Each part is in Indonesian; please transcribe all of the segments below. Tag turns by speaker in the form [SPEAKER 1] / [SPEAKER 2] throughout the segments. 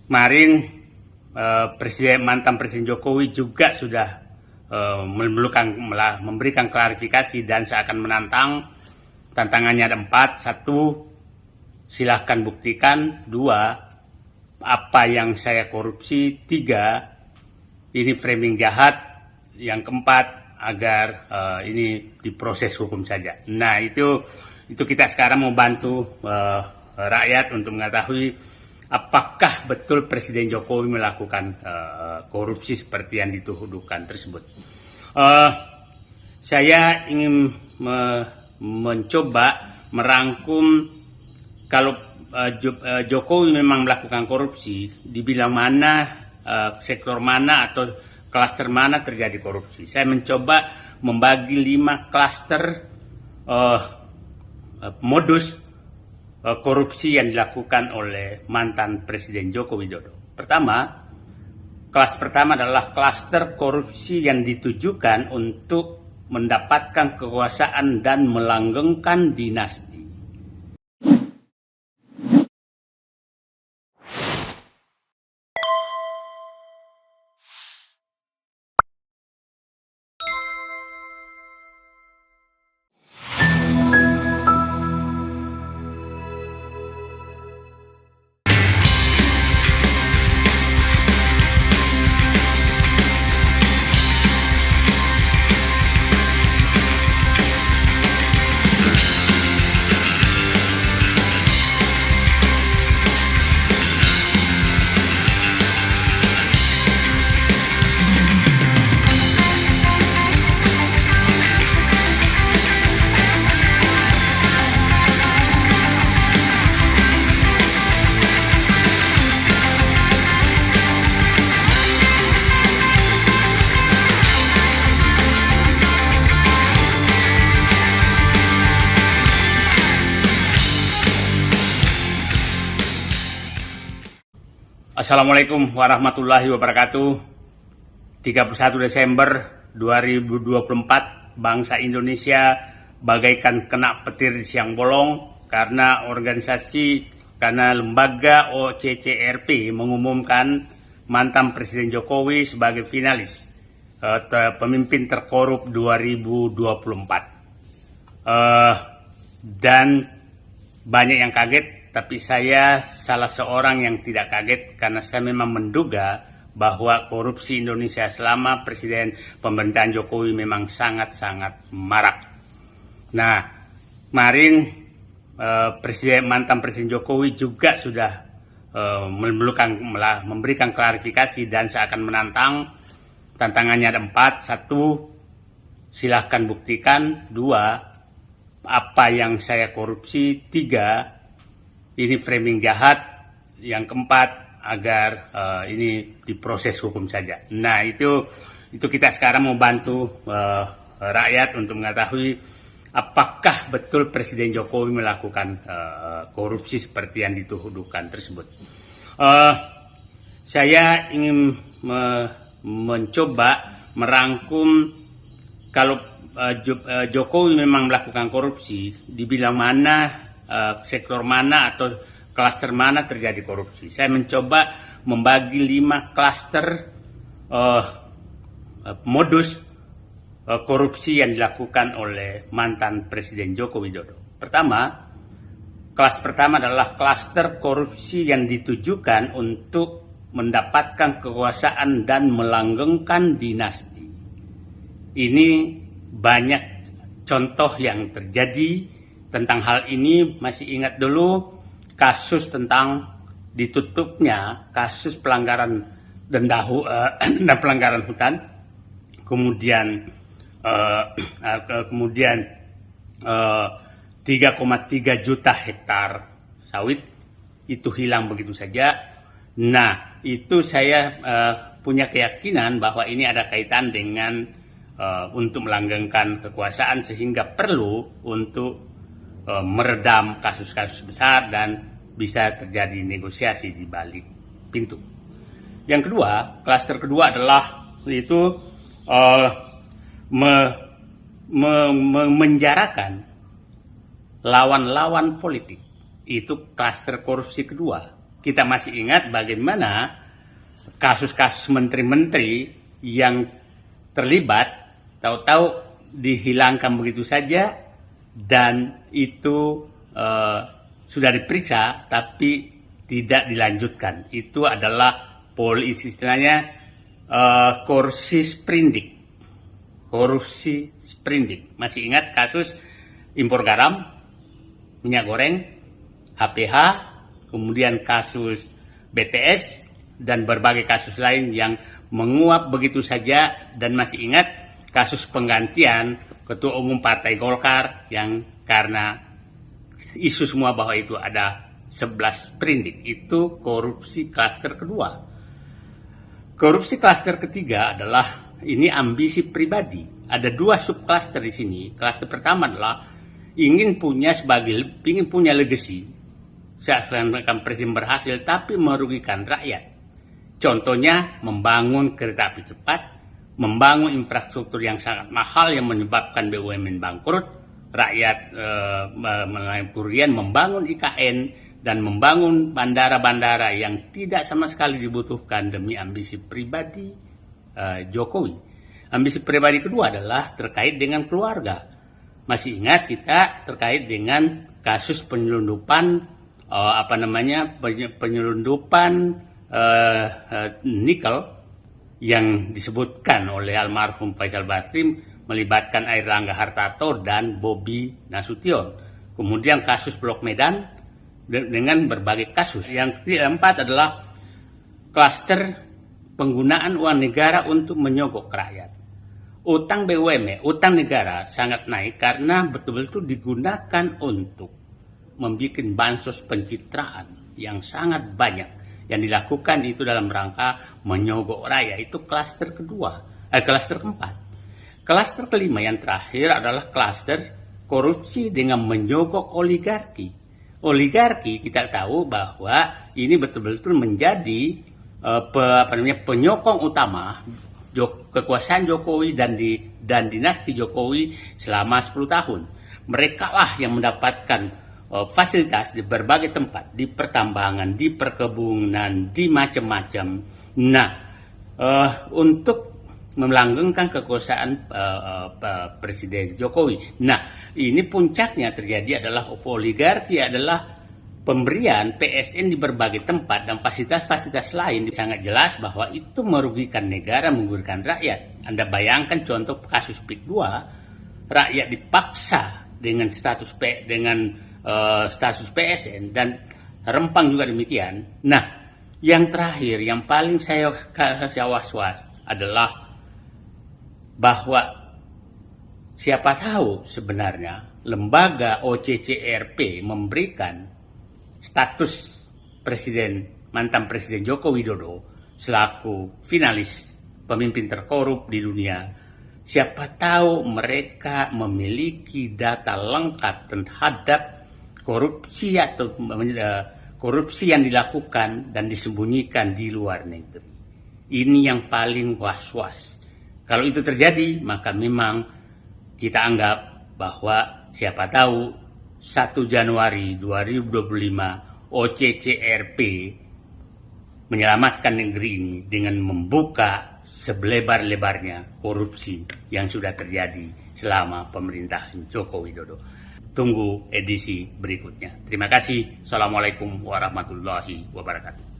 [SPEAKER 1] Kemarin mantan Presiden Jokowi juga sudah memberikan klarifikasi dan seakan menantang. Tantangannya ada 4. 1, silahkan buktikan. 2, apa yang saya korupsi. 3, ini framing jahat. Yang keempat, agar ini diproses hukum saja. Nah, itu kita sekarang mau bantu rakyat untuk mengetahui apakah betul Presiden Jokowi melakukan korupsi seperti yang dituduhkan tersebut. Saya ingin mencoba merangkum kalau Jokowi memang melakukan korupsi, dibilang mana, sektor mana atau klaster mana terjadi korupsi. Saya mencoba membagi 5 klaster modus korupsi yang dilakukan oleh mantan Presiden Joko Widodo. Kelas pertama adalah klaster korupsi yang ditujukan untuk mendapatkan kekuasaan dan melanggengkan dinasti. Assalamualaikum warahmatullahi wabarakatuh. 31 Desember 2024, bangsa Indonesia bagaikan kena petir di siang bolong karena lembaga OCCRP mengumumkan mantan Presiden Jokowi sebagai finalis pemimpin terkorup 2024. Dan banyak yang kaget, tapi saya salah seorang yang tidak kaget karena saya memang menduga bahwa korupsi Indonesia selama pemerintahan Jokowi memang sangat-sangat marak. Nah, kemarin mantan Presiden Jokowi juga sudah memberikan klarifikasi dan seakan menantang. Tantangannya ada 4. 1, silahkan buktikan. 2, apa yang saya korupsi. 3, ini framing jahat. Yang keempat, agar ini diproses hukum saja. Nah, itu kita sekarang mau bantu rakyat untuk mengetahui apakah betul Presiden Jokowi melakukan korupsi seperti yang dituduhkan tersebut. Saya ingin mencoba merangkum kalau Jokowi memang melakukan korupsi, dibilang mana, sektor mana atau klaster mana terjadi korupsi. Saya mencoba membagi 5 klaster modus korupsi yang dilakukan oleh mantan Presiden Joko Widodo. Kelas pertama adalah klaster korupsi yang ditujukan untuk mendapatkan kekuasaan dan melanggengkan dinasti. Ini banyak contoh yang terjadi tentang hal ini. Masih ingat dulu kasus tentang ditutupnya kasus pelanggaran dan pelanggaran hutan, kemudian 3,3 juta hektar sawit itu hilang begitu saja. Nah, itu saya punya keyakinan bahwa ini ada kaitan dengan untuk melanggengkan kekuasaan, sehingga perlu untuk meredam kasus-kasus besar dan bisa terjadi negosiasi di balik pintu. Yang kedua, klaster kedua adalah itu menjarakan lawan-lawan politik. Itu klaster korupsi kedua. kita masih ingat bagaimana kasus-kasus menteri-menteri yang terlibat tahu-tahu dihilangkan begitu saja, dan itu sudah diperiksa tapi tidak dilanjutkan. Itu adalah istilahnya korupsi sprindik. Masih ingat kasus impor garam, minyak goreng, HPH, kemudian kasus BTS, dan berbagai kasus lain yang menguap begitu saja. Dan masih ingat kasus penggantian Ketua Umum Partai Golkar yang karena isu semua bahwa itu ada 11 sprindik. Itu korupsi klaster kedua. Korupsi klaster ketiga adalah ini ambisi pribadi. Ada 2 subklaster di sini. Klaster pertama adalah ingin punya legacy. Seakan-akan presiden berhasil tapi merugikan rakyat. Contohnya membangun kereta api cepat, membangun infrastruktur yang sangat mahal yang menyebabkan BUMN bangkrut, rakyat mengalami kerugian, membangun IKN, dan membangun bandara-bandara yang tidak sama sekali dibutuhkan demi ambisi pribadi Jokowi. Ambisi pribadi kedua adalah terkait dengan keluarga. Masih ingat kita terkait dengan kasus penyelundupan nikel yang disebutkan oleh almarhum Faisal Basri melibatkan Airlangga Hartarto dan Bobi Nasution. Kemudian kasus Blok Medan dengan berbagai kasus. Yang keempat adalah klaster penggunaan uang negara untuk menyogok rakyat. Utang BUMN, utang negara sangat naik karena betul-betul digunakan untuk membuat bansos pencitraan yang sangat banyak. Yang dilakukan itu dalam rangka menyogok rakyat. Itu klaster keempat. Klaster kelima yang terakhir adalah klaster korupsi dengan menyogok oligarki. Oligarki kita tahu bahwa ini betul-betul menjadi penyokong utama kekuasaan Jokowi dan dinasti Jokowi selama 10 tahun. Mereka lah yang mendapatkan fasilitas di berbagai tempat, di pertambangan, di perkebunan, di macam-macam. Nah, untuk melanggengkan kekuasaan Presiden Jokowi. Nah, ini puncaknya terjadi adalah oligarki, adalah pemberian PSN di berbagai tempat dan fasilitas-fasilitas lain. Sangat jelas bahwa itu merugikan negara, merugikan rakyat. Anda bayangkan contoh kasus PIK 2, rakyat dipaksa dengan status PSN, dan Rempang juga demikian. Nah, yang terakhir, yang paling saya was-was adalah bahwa siapa tahu sebenarnya lembaga OCCRP memberikan status mantan Presiden Joko Widodo selaku finalis pemimpin terkorup di dunia. Siapa tahu mereka memiliki data lengkap terhadap korupsi atau korupsi yang dilakukan dan disembunyikan di luar negeri. Ini yang paling was-was. Kalau itu terjadi, maka memang kita anggap bahwa siapa tahu 1 Januari 2025 OCCRP menyelamatkan negeri ini dengan membuka selebar-lebarnya korupsi yang sudah terjadi selama pemerintahan Joko Widodo. Tunggu edisi berikutnya. Terima kasih. Assalamualaikum warahmatullahi wabarakatuh.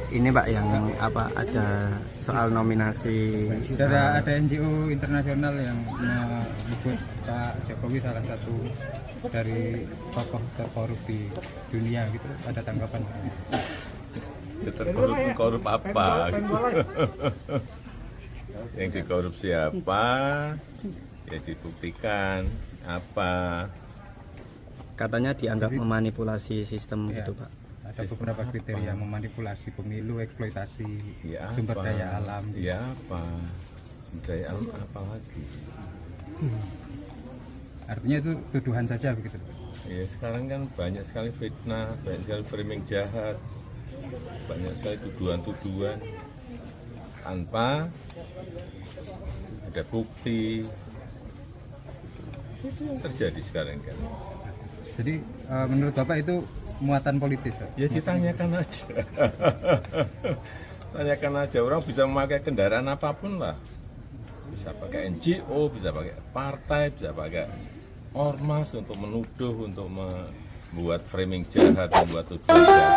[SPEAKER 2] Ini Pak yang ada soal nominasi.
[SPEAKER 3] Sudah ada NGO internasional yang menyebut Pak Jokowi salah satu dari tokoh terkorup di dunia gitu. Ada tanggapan?
[SPEAKER 4] Korup apa? Yang dikorupsi apa? Ya dibuktikan apa?
[SPEAKER 2] Katanya dianggap memanipulasi sistem
[SPEAKER 3] Ya,
[SPEAKER 2] gitu Pak.
[SPEAKER 3] ada beberapa kriteria memanipulasi pemilu, eksploitasi
[SPEAKER 4] Ya
[SPEAKER 3] sumber
[SPEAKER 4] apa?
[SPEAKER 3] daya alam.
[SPEAKER 4] Ya apa? Sumber daya alam apa lagi?
[SPEAKER 3] Artinya itu tuduhan saja begitu.
[SPEAKER 4] Ya sekarang kan banyak sekali fitnah, banyak sekali framing jahat, banyak sekali tuduhan-tuduhan tanpa ada bukti. Itu yang terjadi sekarang kan.
[SPEAKER 3] Jadi menurut Bapak itu muatan politis, Pak?
[SPEAKER 4] Ya ditanyakan aja. Tanyakan aja, orang bisa memakai kendaraan apapun lah. Bisa pakai NGO, bisa pakai partai, bisa pakai ormas untuk menuduh, untuk membuat framing jahat, membuat tuduhan jahat.